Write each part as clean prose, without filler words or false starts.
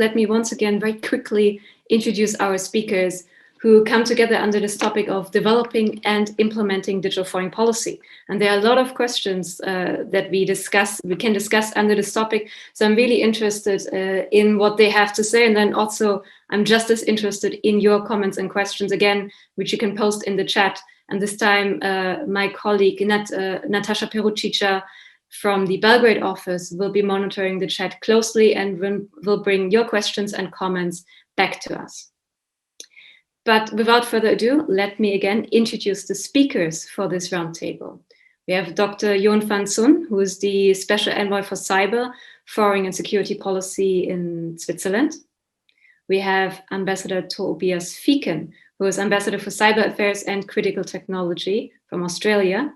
let me once again very quickly introduce our speakers who come together under this topic of developing and implementing digital foreign policy. And there are a lot of questions that we can discuss under this topic. So I'm really interested in what they have to say. And then also, I'm just as interested in your comments and questions, again, which you can post in the chat. And this time, my colleague, Natasha Perucica from the Belgrade office will be monitoring the chat closely and will bring your questions and comments back to us. But without further ado, let me again introduce the speakers for this roundtable. We have Dr. Jon Fanzun, who is the Special Envoy for Cyber, Foreign and Security Policy in Switzerland. We have Ambassador Tobias Feakin, who is Ambassador for Cyber Affairs and Critical Technology from Australia.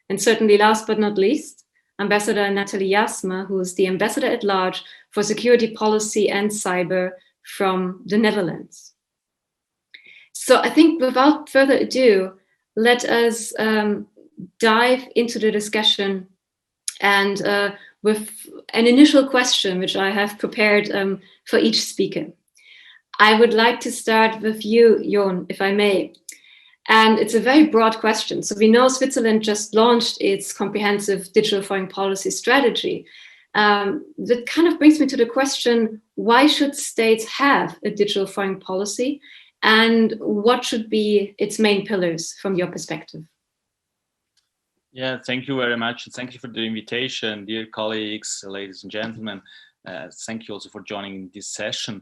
And certainly last but not least, Ambassador Nathalie Jaarsma, who is the Ambassador at Large for Security Policy and Cyber from the Netherlands. So I think without further ado, let us dive into the discussion and with an initial question, which I have prepared for each speaker. I would like to start with you, Jon, if I may. And it's a very broad question. So we know Switzerland just launched its comprehensive digital foreign policy strategy. That kind of brings me to the question, why should states have a digital foreign policy? And what should be its main pillars from your perspective? Yeah, thank you very much. Thank you for the invitation, dear colleagues, ladies and gentlemen. Thank you also for joining this session.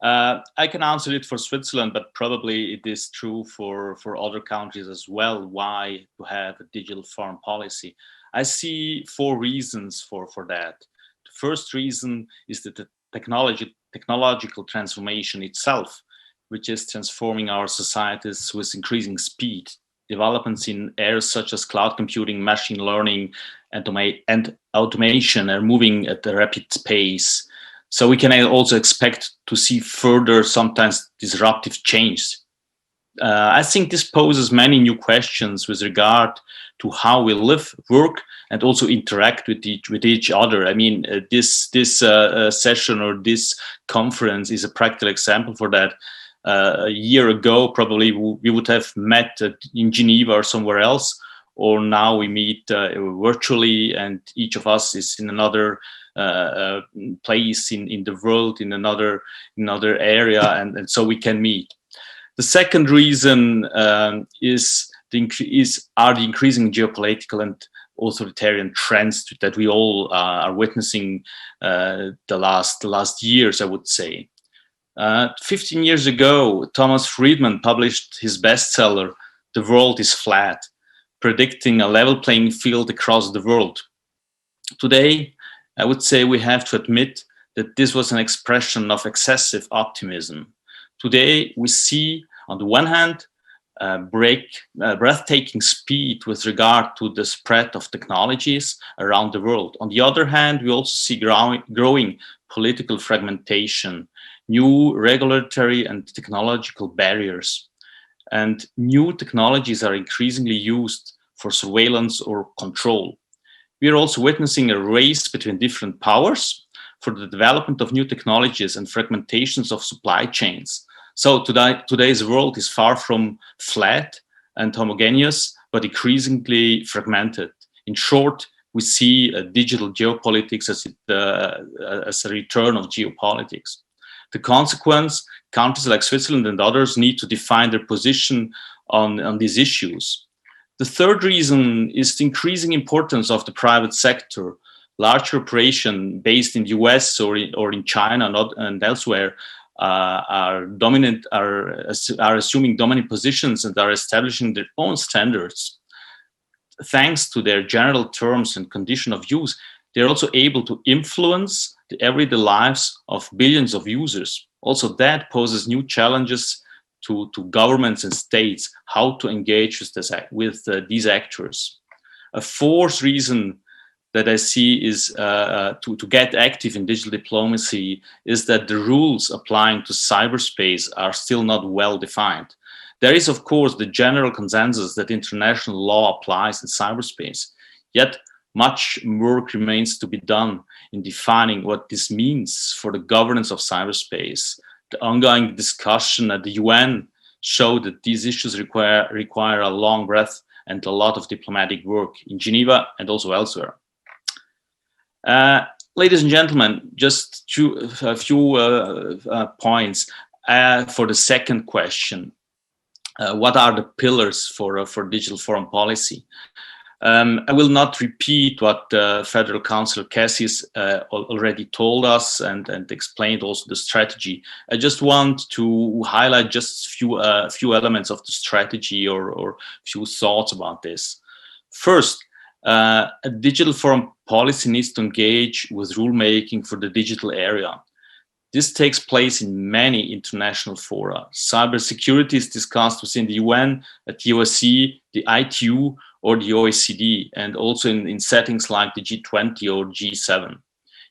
I can answer it for Switzerland, but probably it is true for other countries as well, why to have a digital foreign policy. I see 4 reasons for that. The first reason is that the technological transformation itself, which is transforming our societies with increasing speed. Developments in areas such as cloud computing, machine learning, and automation are moving at a rapid pace. So we can also expect to see further, sometimes disruptive changes. I think this poses many new questions with regard to how we live, work, and also interact with each other. I mean, this session or this conference is a practical example for that. A year ago, probably we would have met in Geneva or somewhere else, or now we meet virtually, and each of us is in another place in the world, in another area, and so we can meet. The second reason is the increasing geopolitical and authoritarian trends that we all are witnessing the last years, I would say. 15 years ago, Thomas Friedman published his bestseller, The World is Flat, predicting a level playing field across the world. Today, I would say we have to admit that this was an expression of excessive optimism. Today, we see, on the one hand, breathtaking speed with regard to the spread of technologies around the world. On the other hand, we also see growing political fragmentation, new regulatory and technological barriers, and new technologies are increasingly used for surveillance or control. We are also witnessing a race between different powers for the development of new technologies and fragmentations of supply chains. So today's world is far from flat and homogeneous, but increasingly fragmented. In short, we see digital geopolitics as a return of geopolitics. The consequence, countries like Switzerland and others need to define their position on these issues. The third reason is the increasing importance of the private sector. Large operations based in the US or in China and elsewhere are assuming dominant positions and are establishing their own standards. Thanks to their general terms and condition of use, they're also able to influence the everyday lives of billions of users. Also, that poses new challenges to governments and states, how to engage with these actors. A fourth reason that I see is to get active in digital diplomacy is that the rules applying to cyberspace are still not well defined. There is, of course, the general consensus that international law applies in cyberspace. Yet, Much work remains to be done in defining what this means for the governance of cyberspace. The ongoing discussion at the UN showed that these issues require a long breath and a lot of diplomatic work in Geneva and also elsewhere. Ladies and gentlemen, just a few points for the second question. What are the pillars for digital foreign policy? I will not repeat what Federal Councillor Cassis already told us and explained also the strategy. I just want to highlight just a few elements of the strategy or few thoughts about this. First, a digital foreign policy needs to engage with rulemaking for the digital area. This takes place in many international fora. Cybersecurity is discussed within the UN, at the OSCE, the ITU, or the OECD, and also in settings like the G20 or G7.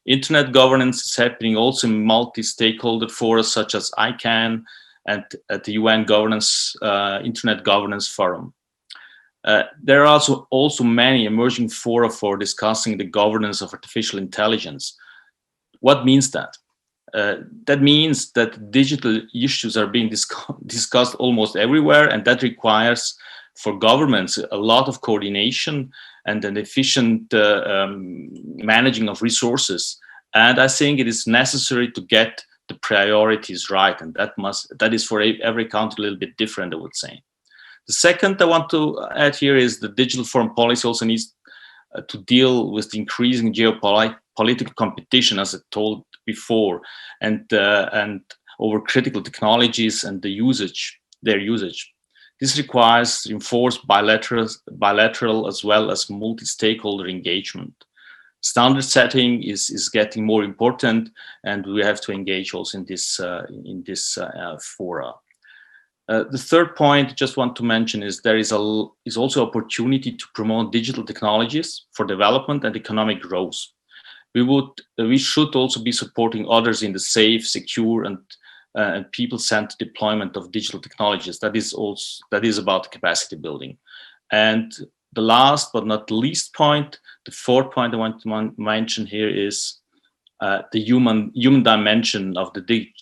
Internet governance is happening also in multi-stakeholder fora such as ICANN and at the UN Internet Governance Forum. There are also many emerging fora for discussing the governance of artificial intelligence. What means that? That means that digital issues are being discussed almost everywhere, and that requires for governments a lot of coordination and an efficient managing of resources. And I think it is necessary to get the priorities right, and that is for every country a little bit different, I would say. The second I want to add here is the digital foreign policy also needs to deal with the increasing geopolitical competition, as I told before, and over critical technologies and their usage. This requires enforced bilateral as well as multi-stakeholder engagement. Standard setting is getting more important, and we have to engage also in this fora. The third point I just want to mention is there is also opportunity to promote digital technologies for development and economic growth. We should also be supporting others in the safe, secure, and people-centered deployment of digital technologies. That is about capacity building. And the last but not least point, the fourth point I want to mention here is the human dimension of the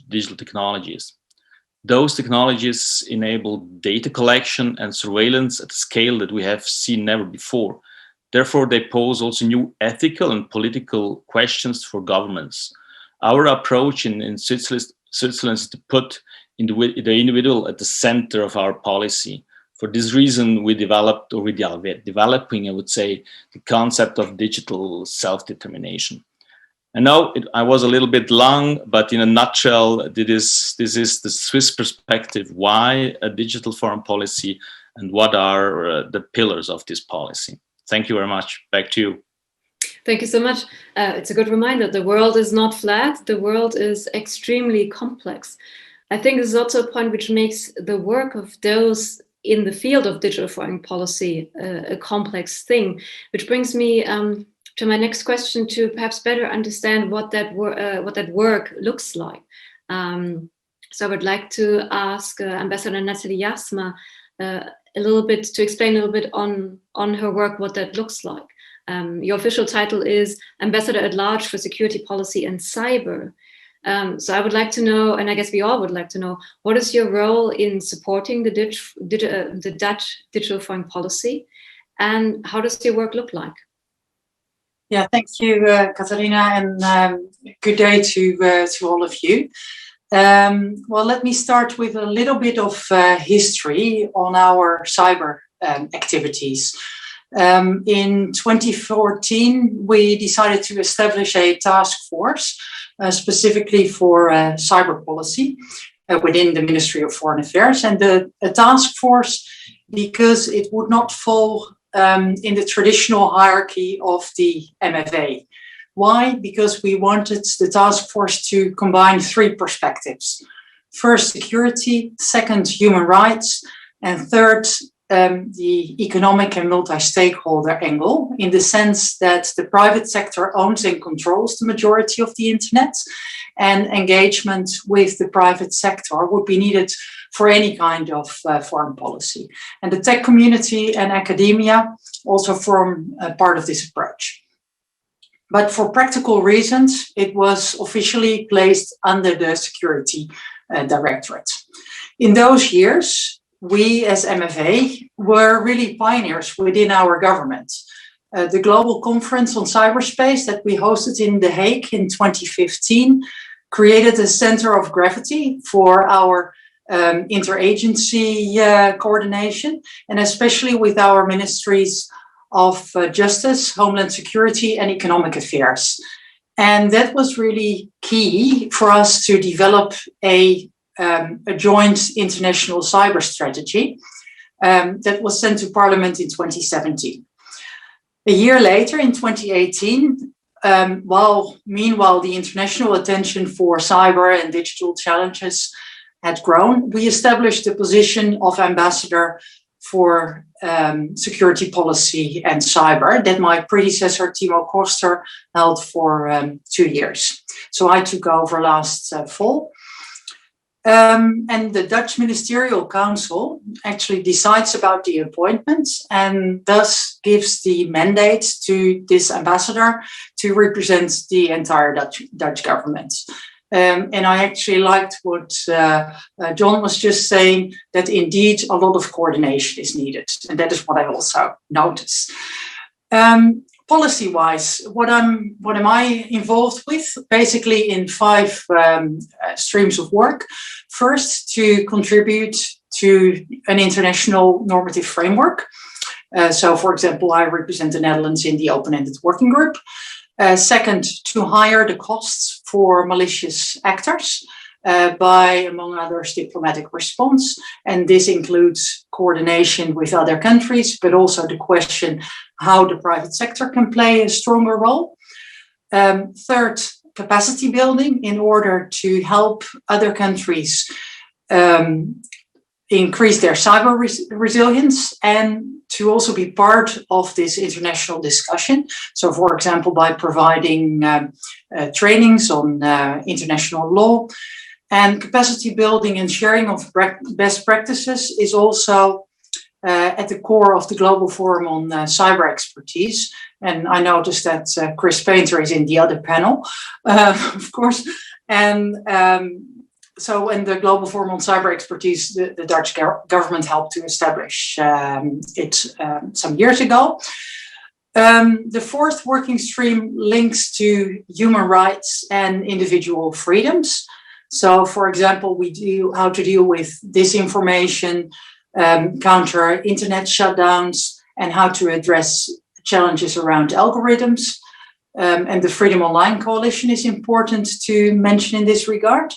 digital technologies. Those technologies enable data collection and surveillance at a scale that we have seen never before. Therefore, they pose also new ethical and political questions for governments. Our approach in Switzerland is to put the individual at the center of our policy. For this reason, we are developing, I would say, the concept of digital self-determination. I know I was a little bit long, but in a nutshell, this is the Swiss perspective. Why a digital foreign policy, and what are the pillars of this policy? Thank you very much. Back to you. Thank you so much. It's a good reminder. The world is not flat. The world is extremely complex. I think this is also a point which makes the work of those in the field of digital foreign policy a complex thing, which brings me to my next question, to perhaps better understand what that work looks like. So I would like to ask Ambassador Nathalie Jaarsma a little bit to explain a little bit on her work, what that looks like. Your official title is Ambassador at Large for Security Policy and Cyber. So I would like to know, and I guess we all would like to know, what is your role in supporting the Dutch digital foreign policy, and how does your work look like? Yeah, thank you, Katharina, and good day to all of you. Well, let me start with a little bit of history on our cyber activities. In 2014, we decided to establish a task force specifically for cyber policy within the Ministry of Foreign Affairs, and a task force because it would not fall in the traditional hierarchy of the MFA. Why? Because we wanted the task force to combine three perspectives. First, security, second, human rights, and third, the economic and multi-stakeholder angle, in the sense that the private sector owns and controls the majority of the internet, and engagement with the private sector would be needed for any kind of foreign policy. And the tech community and academia also form part of this approach. But for practical reasons, it was officially placed under the Security Directorate. In those years, we as MFA were really pioneers within our government. The global conference on cyberspace that we hosted in The Hague in 2015 created a center of gravity for our interagency coordination, and especially with our ministries of Justice, Homeland Security, and Economic Affairs. And that was really key for us to develop a joint international cyber strategy that was sent to Parliament in 2017. A year later, in 2018, meanwhile the international attention for cyber and digital challenges had grown, we established the position of ambassador for security policy and cyber that my predecessor Timo Koster held for 2 years. So I took over last fall. And the Dutch Ministerial Council actually decides about the appointments and thus gives the mandate to this ambassador to represent the entire Dutch government. And I actually liked what John was just saying, that indeed a lot of coordination is needed. And that is what I also notice. Policy-wise, what am I involved with? Basically in 5 streams of work. First, to contribute to an international normative framework. So, for example, I represent the Netherlands in the open-ended working group. Second, to hire the costs for malicious actors by, among others, diplomatic response. And this includes coordination with other countries, but also the question how the private sector can play a stronger role. Third, capacity building in order to help other countries increase their cyber resilience and to also be part of this international discussion. So, for example, by providing trainings on international law. And capacity building and sharing of best practices is also at the core of the Global Forum on Cyber Expertise. And I noticed that Chris Painter is in the other panel, of course. And so in the Global Forum on Cyber Expertise, the Dutch government helped to establish it some years ago. The fourth working stream links to human rights and individual freedoms. So, for example, we do how to deal with disinformation, counter internet shutdowns, and how to address challenges around algorithms. And the Freedom Online Coalition is important to mention in this regard.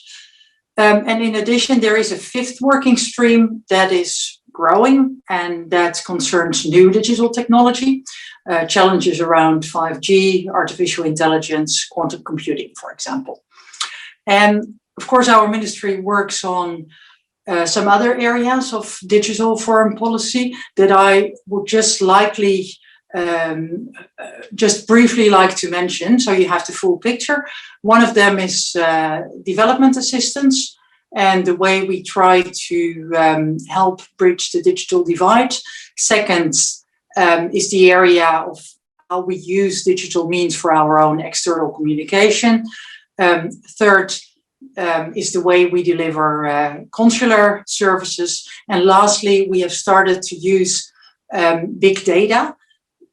And in addition, there is a 5th working stream that is growing, and that concerns new digital technology, challenges around 5G, artificial intelligence, quantum computing, for example. And of course, our ministry works on some other areas of digital foreign policy that I would just briefly like to mention, so you have the full picture. One of them is development assistance and the way we try to help bridge the digital divide. Second is the area of how we use digital means for our own external communication. Third is the way we deliver consular services. And lastly, we have started to use big data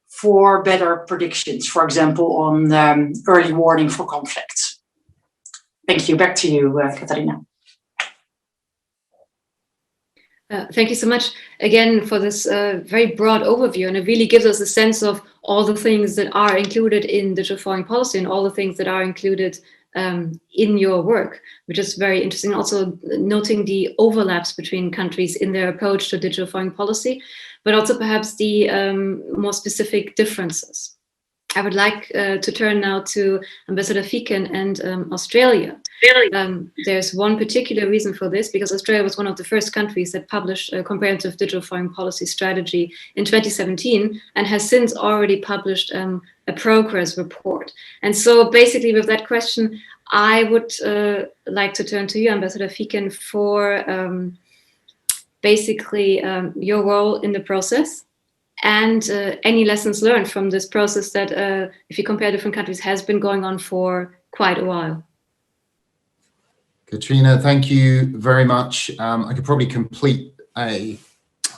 for better predictions, for example, on early warning for conflicts. Thank you. Back to you, Katharina. Thank you so much again for this very broad overview, and it really gives us a sense of all the things that are included in digital foreign policy and all the things that are included in your work, which is very interesting. Also noting the overlaps between countries in their approach to digital foreign policy, but also perhaps the more specific differences. I would like to turn now to Ambassador Feakin and Australia. There's one particular reason for this, because Australia was one of the first countries that published a comprehensive digital foreign policy strategy in 2017 and has since already published a progress report. And so basically with that question, I would like to turn to you, Ambassador Feakin, for basically your role in the process and any lessons learned from this process that, if you compare different countries, has been going on for quite a while. Katrina, thank you very much. I could probably complete a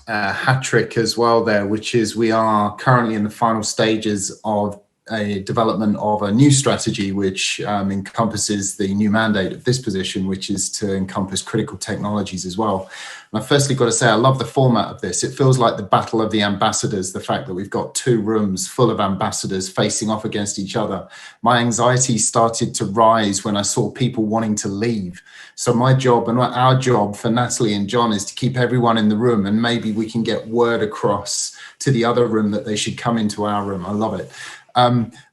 hat trick as well there, which is we are currently in the final stages of a development of a new strategy which encompasses the new mandate of this position, which is to encompass critical technologies as well. And I firstly got to say, I love the format of this. It feels like the battle of the ambassadors, the fact that we've got 2 rooms full of ambassadors facing off against each other. My anxiety started to rise when I saw people wanting to leave. So my job and our job for Nathalie and John is to keep everyone in the room, and maybe we can get word across to the other room that they should come into our room. I love it.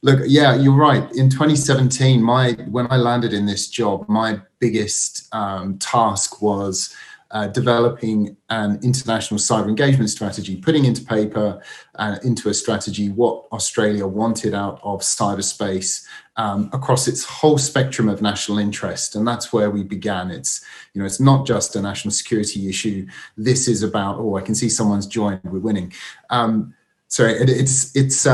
Look, yeah, you're right. In 2017, when I landed in this job, my biggest task was developing an international cyber engagement strategy, putting into paper into a strategy what Australia wanted out of cyberspace across its whole spectrum of national interest. And that's where we began. It's not just a national security issue. This is about, oh, I can see someone's joined, we're winning. So it's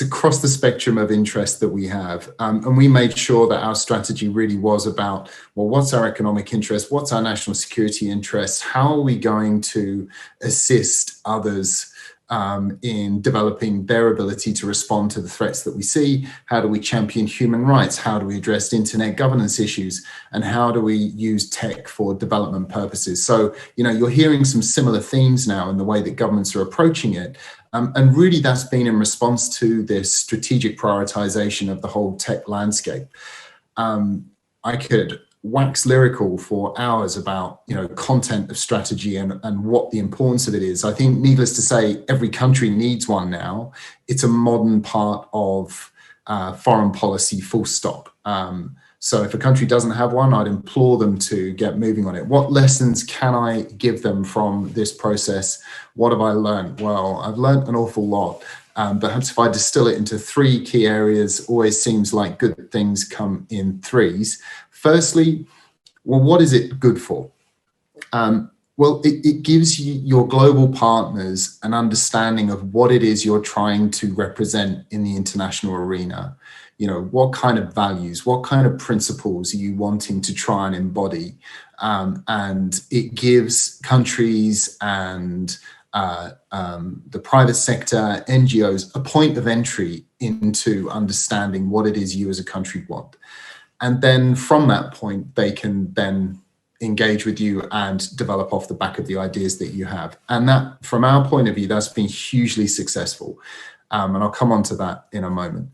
across the spectrum of interest that we have. And we made sure that our strategy really was about, well, what's our economic interest? What's our national security interests? How are we going to assist others in developing their ability to respond to the threats that we see? How do we champion human rights? How do we address internet governance issues? And how do we use tech for development purposes? So, you're hearing some similar themes now in the way that governments are approaching it. And really that's been in response to this strategic prioritization of the whole tech landscape. I could wax lyrical for hours about, content of strategy and what the importance of it is. I think, needless to say, every country needs one now. It's a modern part of foreign policy, full stop. So if a country doesn't have one, I'd implore them to get moving on it. What lessons can I give them from this process? What have I learned? Well, I've learned an awful lot. Perhaps if I distill it into 3 key areas, always seems like good things come in 3s. Firstly, well, what is it good for? Well, it gives you, your global partners, an understanding of what it is you're trying to represent in the international arena. What kind of values, what kind of principles are you wanting to try and embody? And it gives countries and the private sector, NGOs, a point of entry into understanding what it is you as a country want. And then from that point, they can then engage with you and develop off the back of the ideas that you have. And that, from our point of view, that's been hugely successful. And I'll come on to that in a moment.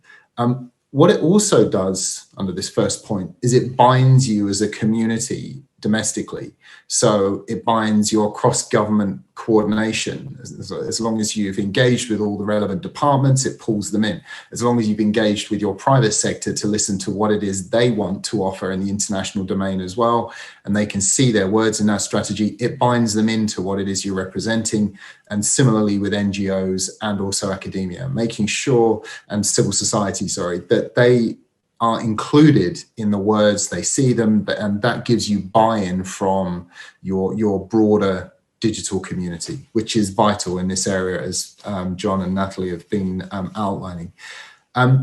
What it also does under this first point is it binds you as a community domestically. So it binds your cross-government coordination. As long as you've engaged with all the relevant departments, it pulls them in. As long as you've engaged with your private sector to listen to what it is they want to offer in the international domain as well, and they can see their words in that strategy, it binds them into what it is you're representing. And similarly with NGOs and also academia, making sure, and civil society, that they are included in the words, they see them, and that gives you buy-in from your broader digital community, which is vital in this area, as John and Nathalie have been outlining.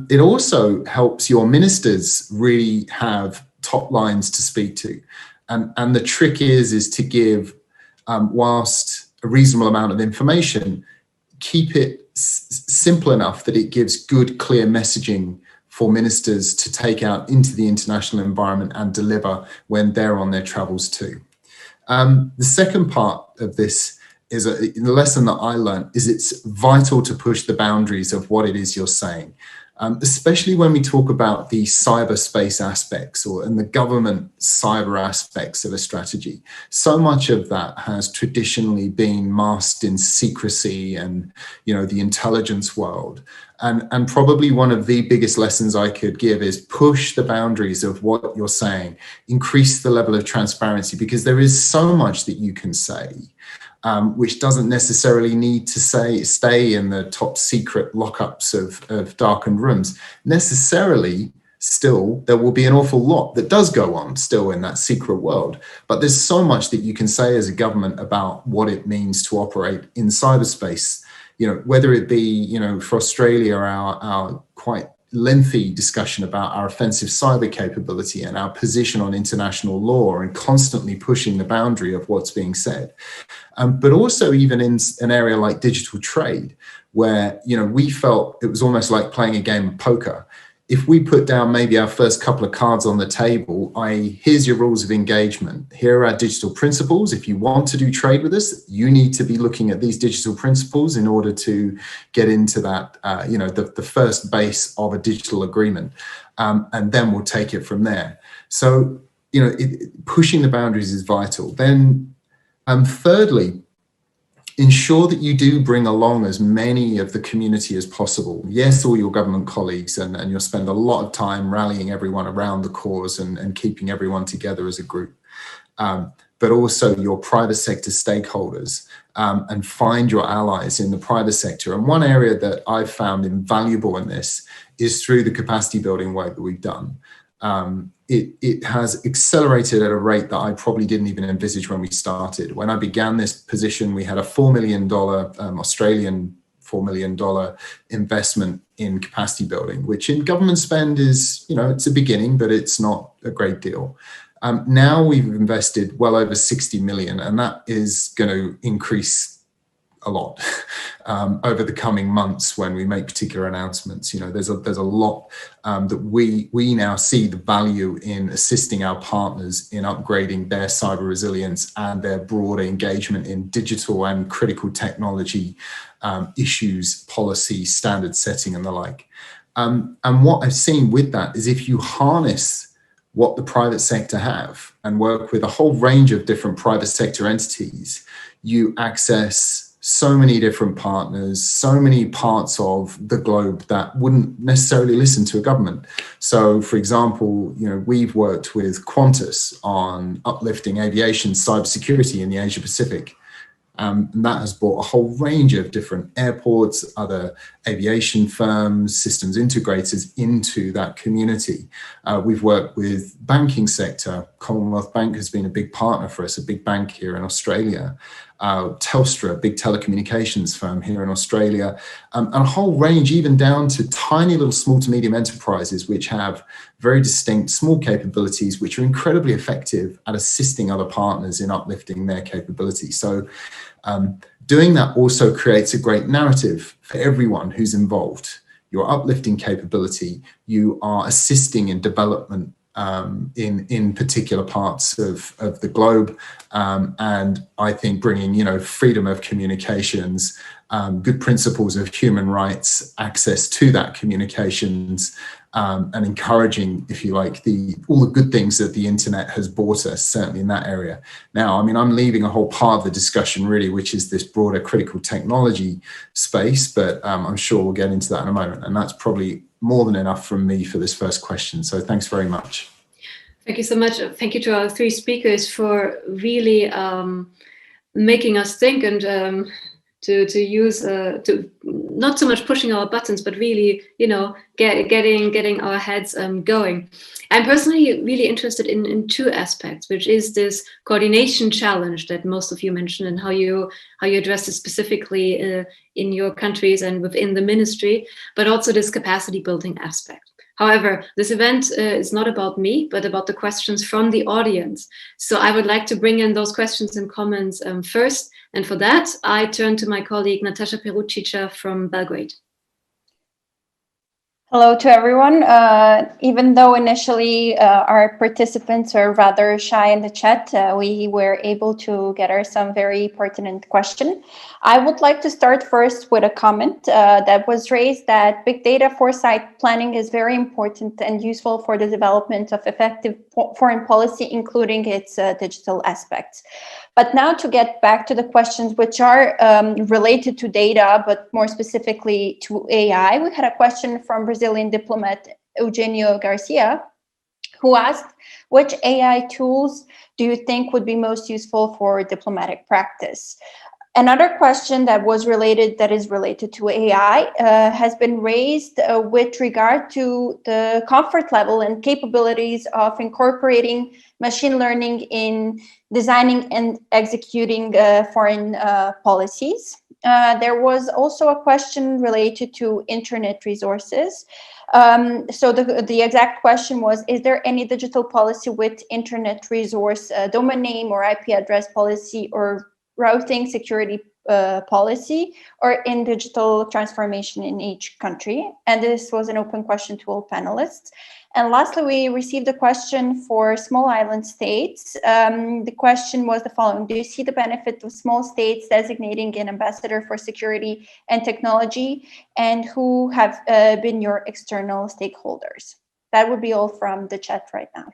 It also helps your ministers really have top lines to speak to. And the trick is to give, whilst a reasonable amount of information, keep it simple enough that it gives good, clear messaging for ministers to take out into the international environment and deliver when they're on their travels too. The second part of this is the lesson that I learned is it's vital to push the boundaries of what it is you're saying, especially when we talk about the cyberspace aspects and the government cyber aspects of a strategy. So much of that has traditionally been masked in secrecy and, the intelligence world. And probably one of the biggest lessons I could give is push the boundaries of what you're saying, increase the level of transparency, because there is so much that you can say, which doesn't necessarily need to stay in the top secret lockups of darkened rooms. Necessarily, still, there will be an awful lot that does go on still in that secret world. But there's so much that you can say as a government about what it means to operate in cyberspace. Whether it be, for Australia, our quite lengthy discussion about our offensive cyber capability and our position on international law and constantly pushing the boundary of what's being said. But also even in an area like digital trade, where, we felt it was almost like playing a game of poker. If we put down maybe our first couple of cards on the table, i.e., here's your rules of engagement, here are our digital principles. If you want to do trade with us, you need to be looking at these digital principles in order to get into that, the first base of a digital agreement. And then we'll take it from there. So, pushing the boundaries is vital. Then, thirdly, ensure that you do bring along as many of the community as possible. Yes, all your government colleagues, and you'll spend a lot of time rallying everyone around the cause and keeping everyone together as a group. But also your private sector stakeholders, and find your allies in the private sector. And one area that I've found invaluable in this is through the capacity building work that we've done. It has accelerated at a rate that I probably didn't even envisage when we started. When I began this position, we had a $4 million Australian $4 million investment in capacity building, which in government spend is, it's a beginning, but it's not a great deal. Now we've invested well over 60 million, and that is going to increase a lot over the coming months when we make particular announcements. There's a lot that we now see the value in assisting our partners in upgrading their cyber resilience and their broader engagement in digital and critical technology issues, policy, standard setting, and the like. And what I've seen with that is if you harness what the private sector have and work with a whole range of different private sector entities, you access so many different partners, so many parts of the globe that wouldn't necessarily listen to a government. So, for example, we've worked with Qantas on uplifting aviation cybersecurity in the Asia Pacific. And that has brought a whole range of different airports, other aviation firms, systems integrators into that community. We've worked with banking sector. Commonwealth Bank has been a big partner for us, a big bank here in Australia. Telstra, a big telecommunications firm here in Australia, and a whole range, even down to tiny little small to medium enterprises, which have very distinct small capabilities, which are incredibly effective at assisting other partners in uplifting their capabilities. So doing that also creates a great narrative for everyone who's involved. You're uplifting capability, you are assisting in development in particular parts of the globe, and I think bringing freedom of communications, good principles of human rights, access to that communications, and encouraging, if you like, all the good things that the internet has brought us, certainly in that area. Now, I'm leaving a whole part of the discussion really, which is this broader critical technology space, but I'm sure we'll get into that in a moment. And that's probably more than enough from me for this first question. So thanks very much. Thank you so much. Thank you to our three speakers for really making us think and to use to not so much pushing our buttons, but really, getting our heads going. I'm personally really interested in two aspects, which is this coordination challenge that most of you mentioned, and how you address it specifically in your countries and within the ministry, but also this capacity building aspect. However, this event is not about me, but about the questions from the audience. So I would like to bring in those questions and comments first. And for that, I turn to my colleague, Natasha Perucic from Belgrade. Hello to everyone. Even though initially our participants were rather shy in the chat, we were able to gather some very pertinent question. I would like to start first with a comment that was raised that big data foresight planning is very important and useful for the development of effective foreign policy, including its digital aspects. But now to get back to the questions which are related to data, but more specifically to AI, we had a question from Brazilian diplomat Eugenio Garcia, who asked, which AI tools do you think would be most useful for diplomatic practice? Another question that is related to AI has been raised with regard to the comfort level and capabilities of incorporating machine learning in designing and executing foreign policies. There was also a question related to internet resources. So the exact question was, is there any digital policy with internet resource domain name or IP address policy or routing security policy, or in digital transformation in each country? And this was an open question to all panelists. And lastly, we received a question for small island states. The question was the following: do you see the benefit of small states designating an ambassador for security and technology, and who have been your external stakeholders? That would be all from the chat right now.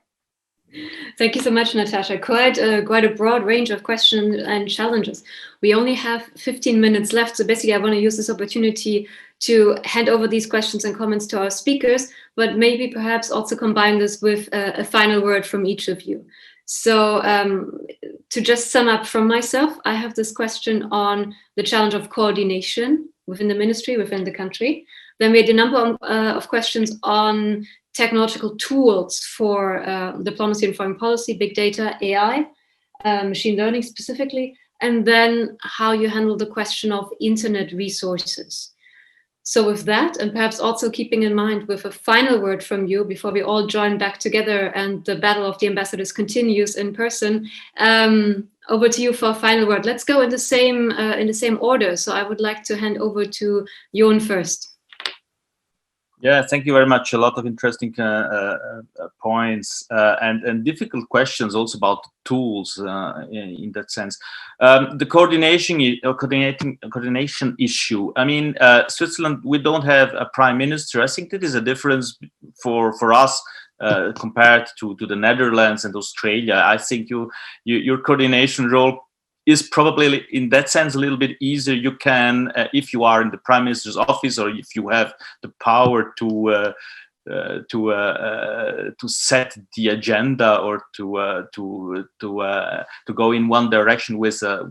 Thank you so much, Natasha. Quite a broad range of questions and challenges. We only have 15 minutes left, so basically I want to use this opportunity to hand over these questions and comments to our speakers, but maybe perhaps also combine this with a final word from each of you. So to just sum up from myself, I have this question on the challenge of coordination within the ministry, within the country. Then we had a number of questions on technological tools for diplomacy and foreign policy, big data, AI, machine learning specifically, and then how you handle the question of internet resources. So with that, and perhaps also keeping in mind with a final word from you before we all join back together and the battle of the ambassadors continues in person, over to you for a final word. Let's go in the same order. So I would like to hand over to Jon first. Yeah, thank you very much. A lot of interesting points and difficult questions also about tools in that sense. The coordination issue. I mean, Switzerland, we don't have a prime minister. I think that is a difference for us compared to the Netherlands and Australia. I think your coordination role is probably in that sense a little bit easier. You can, if you are in the Prime Minister's office, or if you have the power to set the agenda, or to go in one direction with a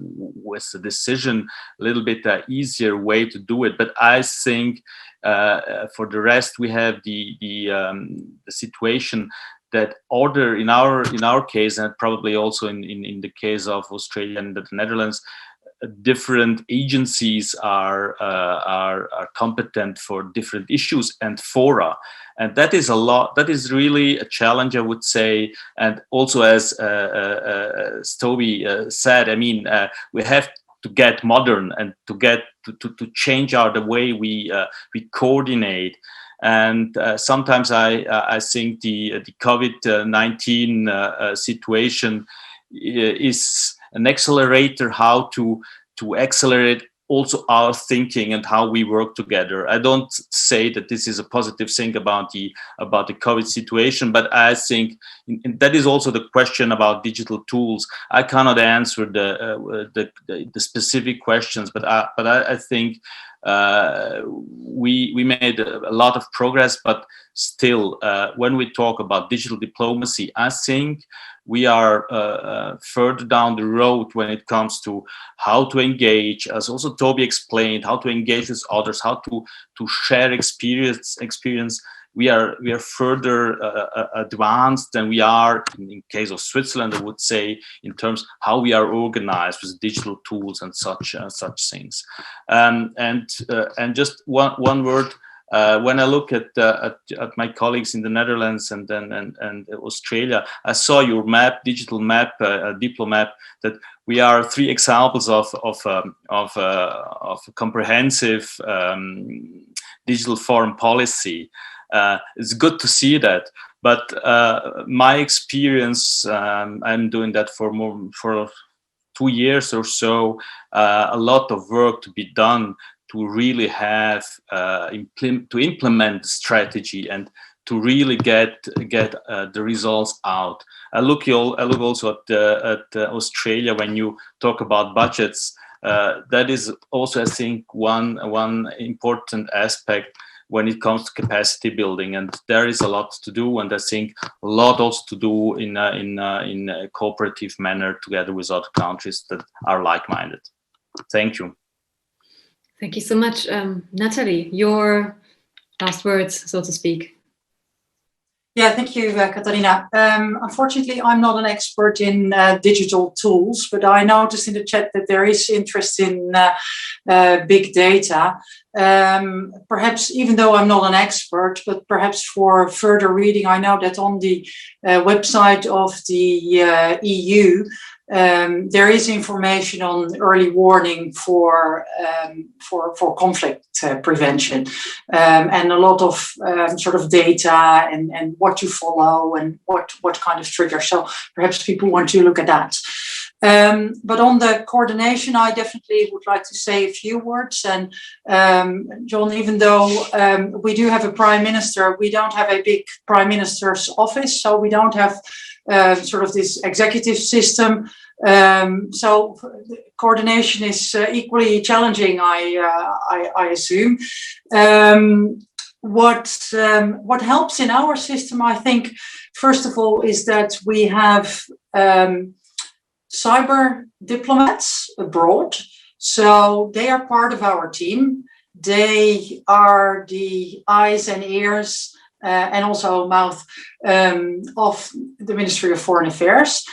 decision, a little bit easier way to do it. But I think for the rest, we have the situation that order in our case, and probably also in the case of Australia and the Netherlands, different agencies are competent for different issues and fora, and that is a lot. That is really a challenge, I would say. And also, as Toby said, I mean, we have to get modern and to get to change the way we coordinate. And sometimes I think the COVID-19 situation is an accelerator how to accelerate also our thinking and how we work together. I don't say that this is a positive thing about the COVID situation, but I think that is also the question about digital tools. I cannot answer the specific questions, but I think we made a lot of progress. But still, when we talk about digital diplomacy, I think we are further down the road when it comes to how to engage, as also Toby explained, how to engage with others, how to share experience. We are further advanced than we are in case of Switzerland, I would say, in terms how we are organized with digital tools and such things. And just one word. When I look at my colleagues in the Netherlands and Australia, I saw your map, digital map, DiploMap, that we are 3 examples of comprehensive digital foreign policy. It's good to see that, but my experience, I'm doing that for 2 years or so. A lot of work to be done to really have to implement the strategy and to really get the results out. I look also at Australia when you talk about budgets. That is also, I think, one important aspect when it comes to capacity building, and there is a lot to do, and I think a lot also to do in a cooperative manner together with other countries that are like-minded. Thank you. Thank you so much. Nathalie, your last words, so to speak. Yeah, thank you, Katharina. Unfortunately, I'm not an expert in digital tools, but I noticed in the chat that there is interest in big data. Perhaps, even though I'm not an expert, but perhaps for further reading, I know that on the website of the EU, there is information on early warning for conflict prevention, and a lot of sort of data and what to follow and what kind of trigger. So perhaps people want to look at that. But on the coordination, I definitely would like to say a few words. And John, even though we do have a prime minister, we don't have a big prime minister's office, so we don't have sort of this executive system. So coordination is equally challenging, I assume. What helps in our system, I think, first of all, is that we have cyber diplomats abroad. So they are part of our team. They are the eyes and ears and also mouth of the Ministry of Foreign Affairs.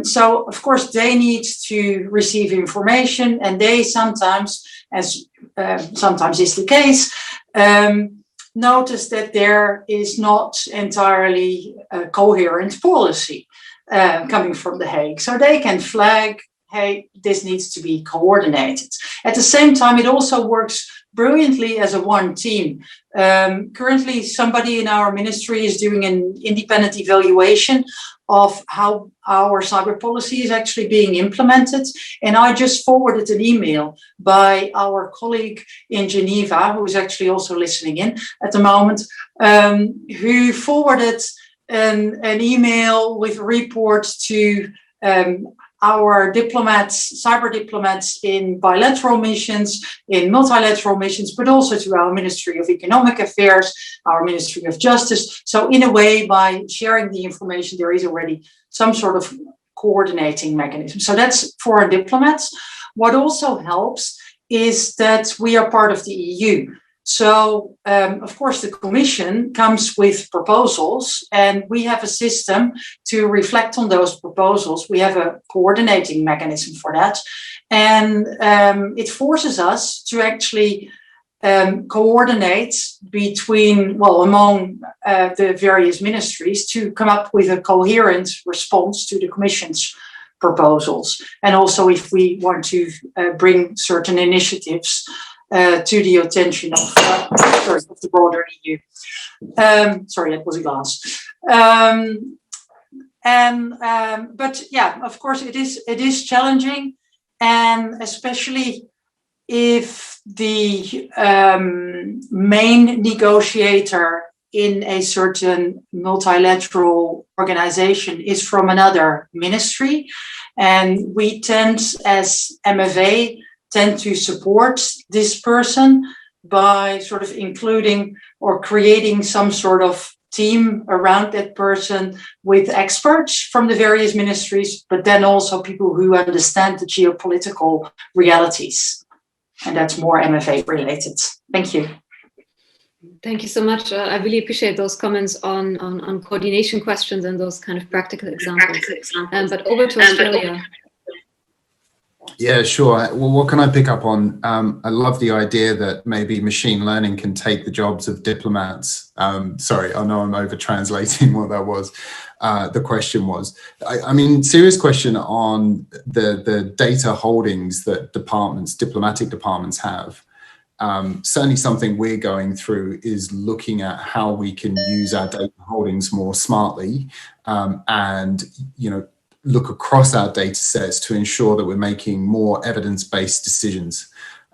So, of course, they need to receive information, and they sometimes, as sometimes is the case, notice that there is not entirely a coherent policy coming from The Hague. So they can flag, hey, this needs to be coordinated. At the same time, it also works brilliantly as a one team. Currently, somebody in our ministry is doing an independent evaluation of how our cyber policy is actually being implemented. And I just forwarded an email by our colleague in Geneva, who is actually also listening in at the moment, who forwarded an email with reports to our diplomats, cyber diplomats in bilateral missions, in multilateral missions, but also to our Ministry of Economic Affairs, our Ministry of Justice. So in a way, by sharing the information, there is already some sort of coordinating mechanism. So that's foreign diplomats. What also helps is that we are part of the EU. So, of course, the Commission comes with proposals, and we have a system to reflect on those proposals. We have a coordinating mechanism for that. And it forces us to actually coordinate between, well, among the various ministries to come up with a coherent response to the Commission's proposals. And also if we want to bring certain initiatives to the attention of the broader EU. Sorry, that was a glass. But yeah, of course, it is challenging, and especially if the main negotiator in a certain multilateral organization is from another ministry, and we tend, as MFA, to support this person by sort of including or creating some sort of team around that person with experts from the various ministries, but then also people who understand the geopolitical realities. And that's more MFA related. Thank you. Thank you so much. I really appreciate those comments on coordination questions and those kind of practical examples. But over to Australia. Yeah, sure. Well, what can I pick up on? I love the idea that maybe machine learning can take the jobs of diplomats. Sorry, I know I'm over translating what that was. The question was, I mean, serious question on the data holdings that diplomatic departments have. Certainly something we're going through is looking at how we can use our data holdings more smartly and, you know, look across our data sets to ensure that we're making more evidence-based decisions.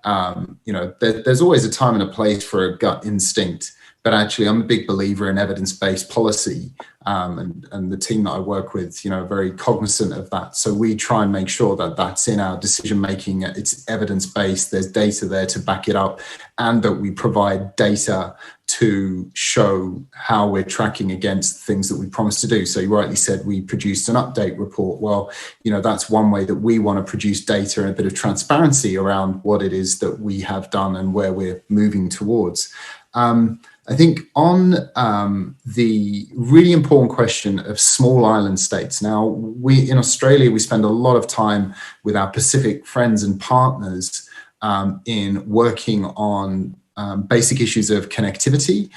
You know, there's always a time and a place for a gut instinct, but actually I'm a big believer in evidence-based policy, and the team that I work with, you know, very cognizant of that. So we try and make sure that that's in our decision-making, it's evidence-based, there's data there to back it up, and that we provide data to show how we're tracking against things that we promised to do. So you rightly said we produced an update report. Well, that's one way that we want to produce data and a bit of transparency around what it is that we have done and where we're moving towards. I think on the really important question of small island states. Now, we in Australia, we spend a lot of time with our Pacific friends and partners in working on basic issues of connectivity,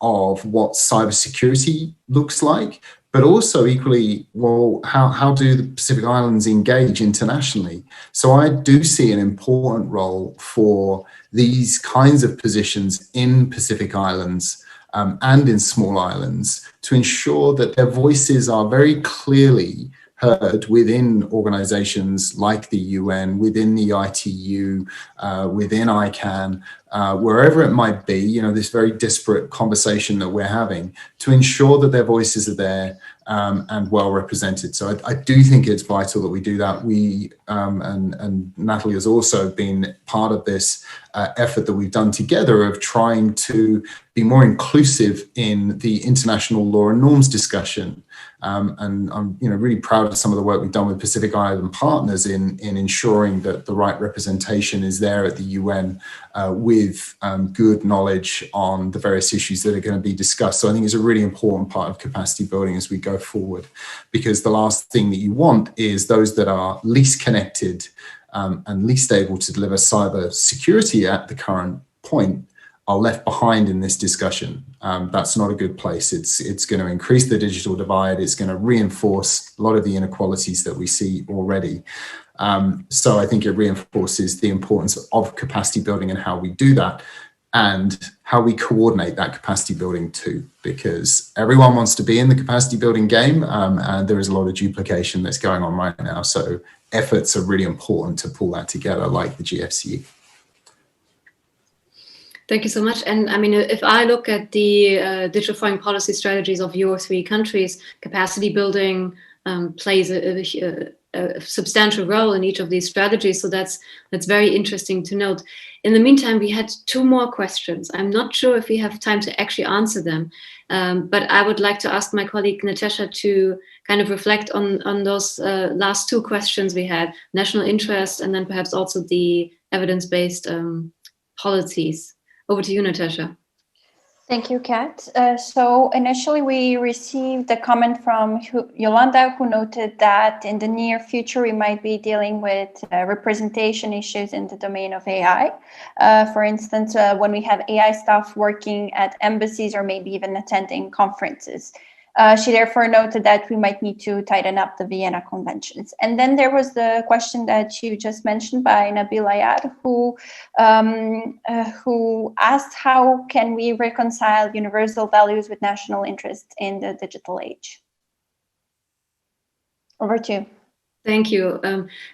of what cybersecurity looks like, but also equally, well, how do the Pacific Islands engage internationally? So I do see an important role for these kinds of positions in Pacific Islands and in small islands to ensure that their voices are very clearly heard within organizations like the UN, within the ITU, within ICANN, wherever it might be, this very disparate conversation that we're having, to ensure that their voices are there and well represented. So I do think it's vital that we do that. We, and Nathalie has also been part of this effort that we've done together of trying to be more inclusive in the international law and norms discussion. And I'm really proud of some of the work we've done with Pacific Island partners in ensuring that the right representation is there at the UN with good knowledge on the various issues that are going to be discussed. So I think it's a really important part of capacity building as we go forward, because the last thing that you want is those that are least connected and least able to deliver cyber security at the current point are left behind in this discussion. That's not a good place. It's going to increase the digital divide. It's going to reinforce a lot of the inequalities that we see already. So I think it reinforces the importance of capacity building and how we do that, and how we coordinate that capacity building too, because everyone wants to be in the capacity building game, and there is a lot of duplication that's going on right now. So efforts are really important to pull that together, like the GFCE. Thank you so much. And I mean, if I look at the digital foreign policy strategies of your three countries, capacity building plays a substantial role in each of these strategies. So that's very interesting to note. In the meantime, we had two more questions. I'm not sure if we have time to actually answer them, but I would like to ask my colleague Natasha to kind of reflect on those last two questions we had: national interest, and then perhaps also the evidence-based policies. Over to you, Natasha. Thank you, Kat. So initially we received a comment from Yolanda, who noted that in the near future we might be dealing with representation issues in the domain of AI. For instance, when we have AI staff working at embassies or maybe even attending conferences. She therefore noted that we might need to tighten up the Vienna Conventions. And then there was the question that you just mentioned by Nabil Ayad, who asked how can we reconcile universal values with national interests in the digital age? Over to you. Thank you.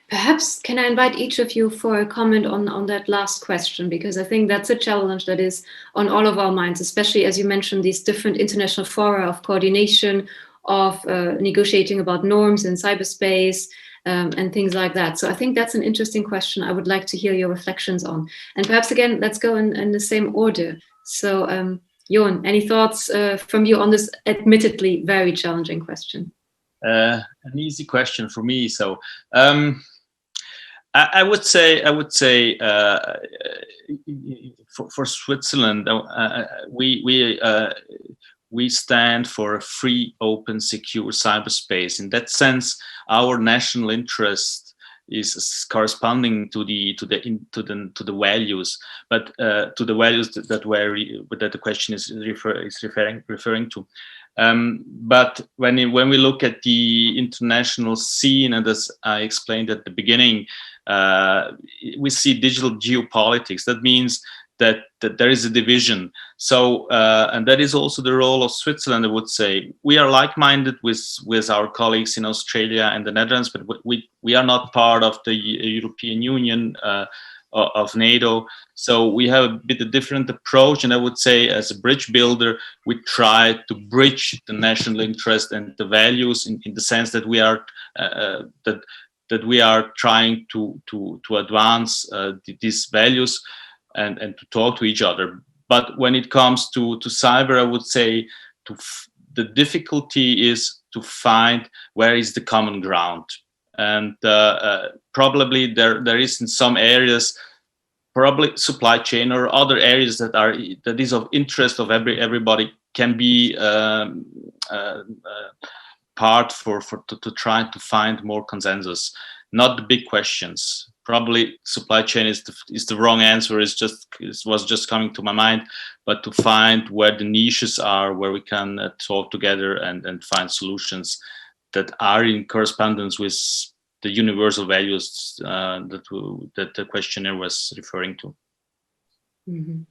Perhaps can I invite each of you for a comment on that last question, because I think that's a challenge that is on all of our minds, especially as you mentioned these different international fora of coordination, of negotiating about norms in cyberspace and things like that. So I think that's an interesting question I would like to hear your reflections on. And perhaps again, let's go in the same order. So Jon, any thoughts from you on this admittedly very challenging question? An easy question for me. So I would say for Switzerland, we stand for a free, open, secure cyberspace. In that sense, our national interest is corresponding to the values, but to the values that the question is referring to. But when we look at the international scene, and as I explained at the beginning, we see digital geopolitics. That means that there is a division. So, and that is also the role of Switzerland, I would say. We are like-minded with our colleagues in Australia and the Netherlands, but we are not part of the European Union, of NATO. So we have a bit of different approach, and I would say as a bridge builder, we try to bridge the national interest and the values in the sense that we are that we are trying to advance these values and to talk to each other. But when it comes to cyber, I would say the difficulty is to find where is the common ground. And probably there is in some areas, probably supply chain or other areas that is of interest of everybody can be part to try to find more consensus. Not the big questions. Probably supply chain is the wrong answer. It was just coming to my mind, but to find where the niches are, where we can talk together and find solutions that are in correspondence with the universal values that the questionnaire was referring to. Mm-hmm.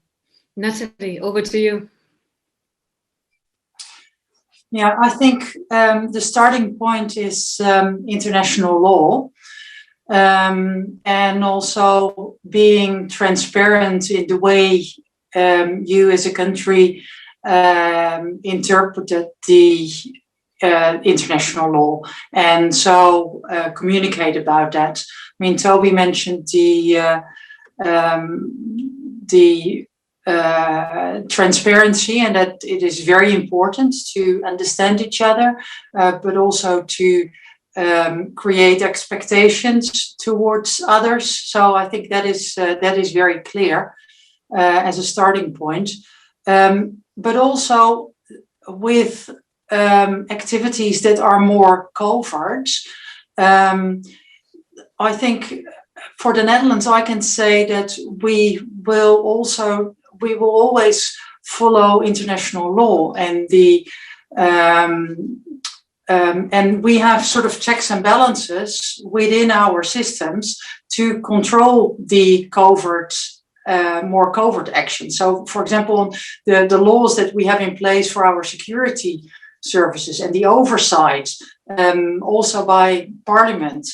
Nathalie, over to you. Yeah, I think the starting point is international law, and also being transparent in the way you as a country interpreted the international law, and so communicate about that. I mean, Toby mentioned the transparency, and that it is very important to understand each other, but also to create expectations towards others. So I think that is very clear as a starting point, but also with activities that are more covert. I think for the Netherlands, I can say that we will always follow international law, and and we have sort of checks and balances within our systems to control the more covert action. So, for example, the laws that we have in place for our security services and the oversight, also by Parliament,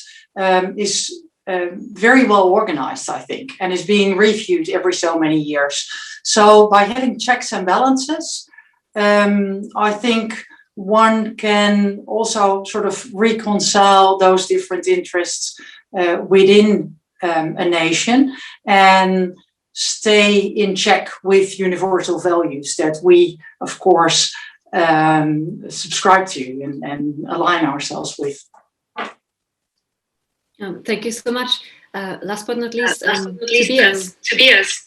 is very well organized, I think, and is being reviewed every so many years. So by having checks and balances, I think one can also sort of reconcile those different interests within a nation and stay in check with universal values that we, of course, subscribe to and align ourselves with. Thank you so much. Last but not least, Tobias.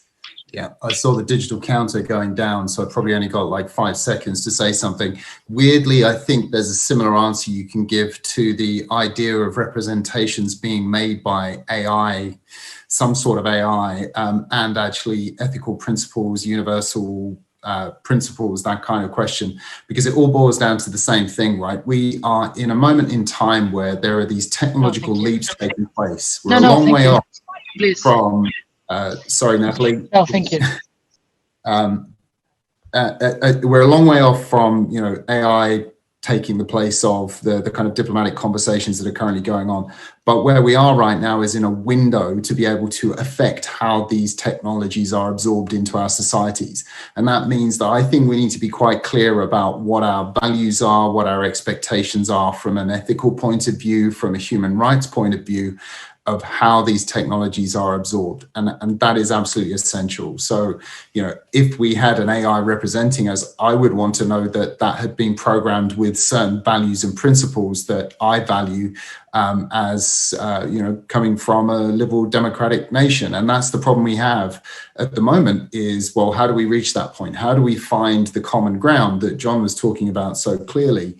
Yeah, I saw the digital counter going down, so I probably only got like 5 seconds to say something. Weirdly, I think there's a similar answer you can give to the idea of representations being made by AI, some sort of AI, and actually ethical principles, universal principles, that kind of question, because it all boils down to the same thing, right? We are in a moment in time where there are these technological leaps taking place. We're a long way off from... sorry, Nathalie. No, thank you. We're a long way off from, AI taking the place of the kind of diplomatic conversations that are currently going on. But where we are right now is in a window to be able to affect how these technologies are absorbed into our societies. And that means that I think we need to be quite clear about what our values are, what our expectations are from an ethical point of view, from a human rights point of view, of how these technologies are absorbed. And that is absolutely essential. So, if we had an AI representing us, I would want to know that that had been programmed with certain values and principles that I value as, coming from a liberal democratic nation. And that's the problem we have at the moment is, well, how do we reach that point? How do we find the common ground that John was talking about so clearly?